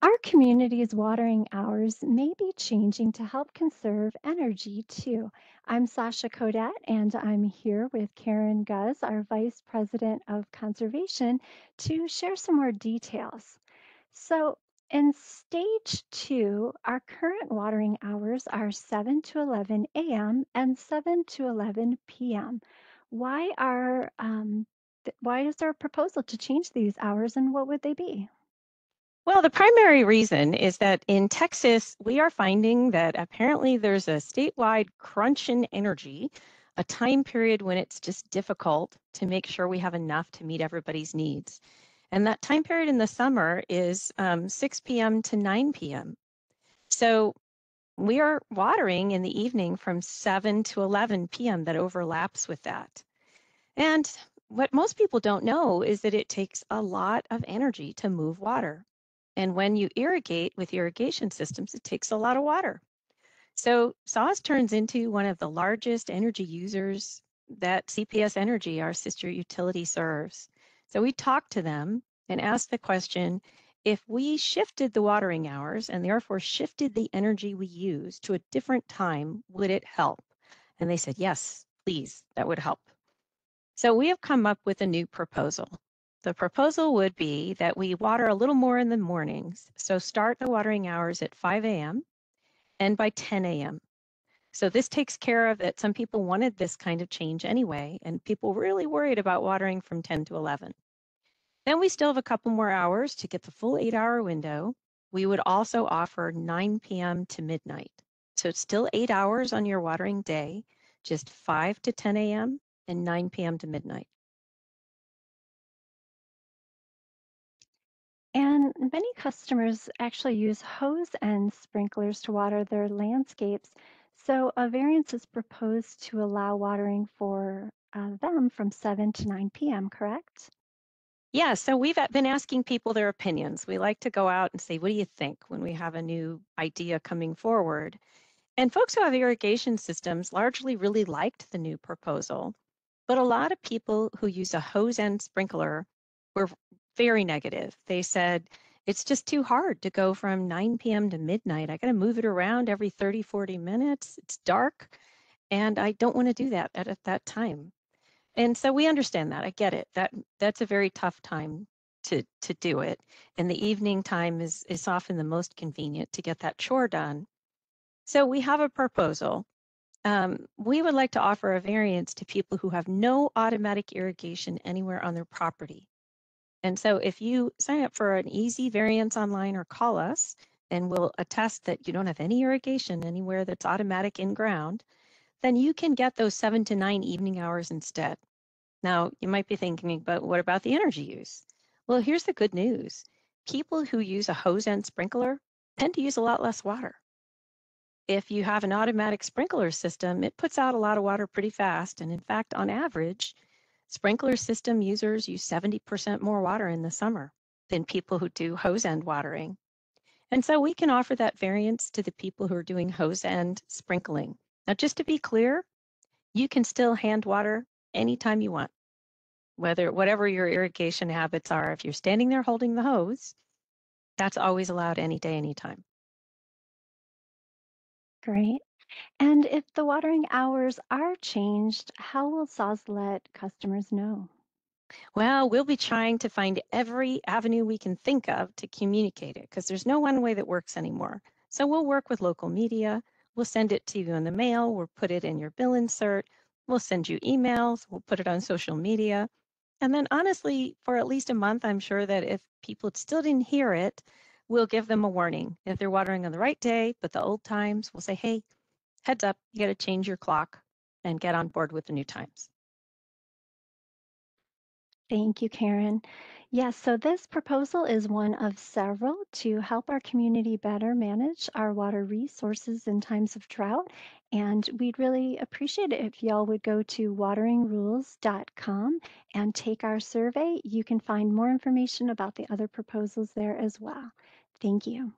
Our community's watering hours may be changing to help conserve energy too. I'm Sasha Codet, and I'm here with Karen Guz, our Vice President of Conservation, to share some more details. So, in stage two, our current watering hours are 7 to 11 a.m. and 7 to 11 p.m. Why are why is there a proposal to change these hours, and what would they be? Well, the primary reason is that in Texas, we are finding that apparently there's a statewide crunch in energy, a time period when it's just difficult to make sure we have enough to meet everybody's needs. And that time period in the summer is 6 p.m. to 9 p.m. So we are watering in the evening from 7 to 11 p.m. that overlaps with that. And what most people don't know is that it takes a lot of energy to move water. And when you irrigate with irrigation systems, it takes a lot of water. So SAWS turns into one of the largest energy users that CPS Energy, our sister utility, serves. So we talked to them and asked the question, if we shifted the watering hours and therefore shifted the energy we use to a different time, would it help? And they said, yes, please, that would help. So we have come up with a new proposal. The proposal would be that we water a little more in the mornings. So start the watering hours at 5 a.m. and by 10 a.m. So this takes care of that. Some people wanted this kind of change anyway, and people really worried about watering from 10 to 11. Then we still have a couple more hours to get the full 8-hour window. We would also offer 9 p.m. to midnight. So it's still 8 hours on your watering day, just 5 to 10 a.m. and 9 p.m. to midnight. And many customers actually use hose and sprinklers to water their landscapes. So a variance is proposed to allow watering for them from 7 to 9 p.m., correct? Yeah, so we've been asking people their opinions. We like to go out and say, what do you think when we have a new idea coming forward? And folks who have irrigation systems largely really liked the new proposal. But a lot of people who use a hose and sprinkler were very negative. They said, it's just too hard to go from 9 p.m. to midnight. I got to move it around every 30, 40 minutes. It's dark, and I don't want to do that at that time. And so we understand that. I get it. That's a very tough time to do it. And the evening time is often the most convenient to get that chore done. So we have a proposal. We would like to offer a variance to people who have no automatic irrigation anywhere on their property. And so if you sign up for an easy variance online or call us, and we'll attest that you don't have any irrigation anywhere that's automatic in ground, then you can get those 7 to 9 evening hours instead. Now, you might be thinking, but what about the energy use? Well, here's the good news. People who use a hose and sprinkler tend to use a lot less water. If you have an automatic sprinkler system, it puts out a lot of water pretty fast. And in fact, on average, sprinkler system users use 70% more water in the summer than people who do hose end watering. And so we can offer that variance to the people who are doing hose end sprinkling. Now, just to be clear, you can still hand water anytime you want, whatever your irrigation habits are. If you're standing there holding the hose, that's always allowed any day, anytime. Great. And if the watering hours are changed, how will SAWS let customers know? Well, we'll be trying to find every avenue we can think of to communicate it because there's no one way that works anymore. So we'll work with local media. We'll send it to you in the mail. We'll put it in your bill insert. We'll send you emails. We'll put it on social media. And then honestly, for at least a month, I'm sure that if people still didn't hear it, we'll give them a warning. If they're watering on the right day, but the old times, we'll say, hey, heads up, you got to change your clock and get on board with the new times. Thank you, Karen. Yes, so this proposal is one of several to help our community better manage our water resources in times of drought. And we'd really appreciate it if y'all would go to wateringrules.com and take our survey. You can find more information about the other proposals there as well. Thank you.